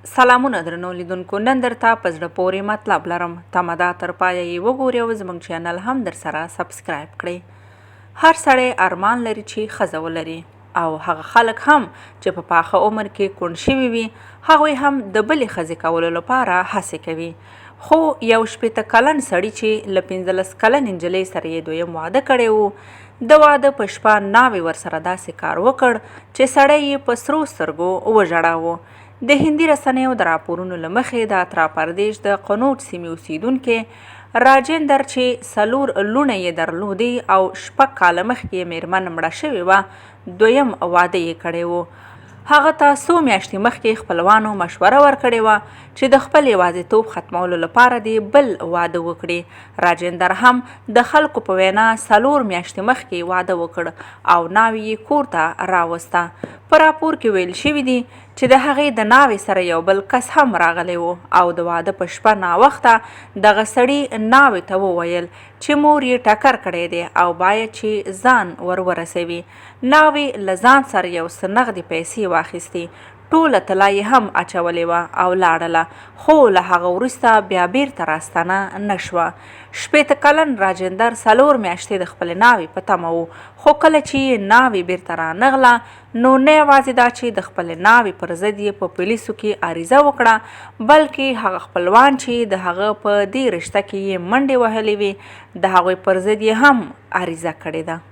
سلامونه درنو لیدونکو، نن درته په زړه پورې مطلب لرم. تمه ده تر پایه یې وګورئ او زموږ چینل هم درسره سبسکرایب کړئ. هر سړی ارمان لري چې ښځه ولري، او هغه خلک هم چې په پاخه عمر کې کونډ شوي وي، هغوی هم د بلې ښځې کولو لپاره هڅې کوي. خو یو 80 کلن سړي چې له 15 کلن نجلۍ سره یې دویم واده کړی و، د واده په شپه ناوې ورسره داسې کار وکړ چې سړی یې په سرو سترګو وژړاوه. د هندي رسنیو د راپورونو له مخې د اترا پردیش د قنوج سیمې اوسیدونکي راجندر چې 4 لوڼې یې درلودې او 6 کاله مخکې یې میرمن مړه شوې وه، دویم واده یې کړی و. هغه ته څو میاشتې مخکې خپلوانو مشوره ورکړې وه چې د خپل یوازیتوب ختمولو لپاره دې بل واده وکړي. راجندر هم د خلکو په وینا 4 میاشتې مخکې واده وکړ او ناوې یې کور ته راوسته. په راپور کې ویل شوي دي چې د هغې د ناوې سره یو بل کس هم راغلی و او د واده په شپه ناوخته دغه سړي ناوې ته وویل چې مور یې ټکر کړی دی او باید چې ځان ورسوي. ناوې له ځان سره یو څه نغدې پیسې واخیستې، ټوله طلا یې هم اچولې وه او لاړله، خو له هغه وروسته بیا بیرته راستنه نه شوه. 80 کلن راجندر 4 میاشتې د خپلې ناوې په تمه و، خو کله چې ناوې بیرته رانغله نو نه یوازې دا چې د خپلې ناوې پر ضد یې په پولیسو کې عریضه وکړه، بلکې هغه خپلوان چې د هغه په دې رشته کې یې منډې وهلې وې، د هغوی پر ضد یې هم عریضه کړې ده.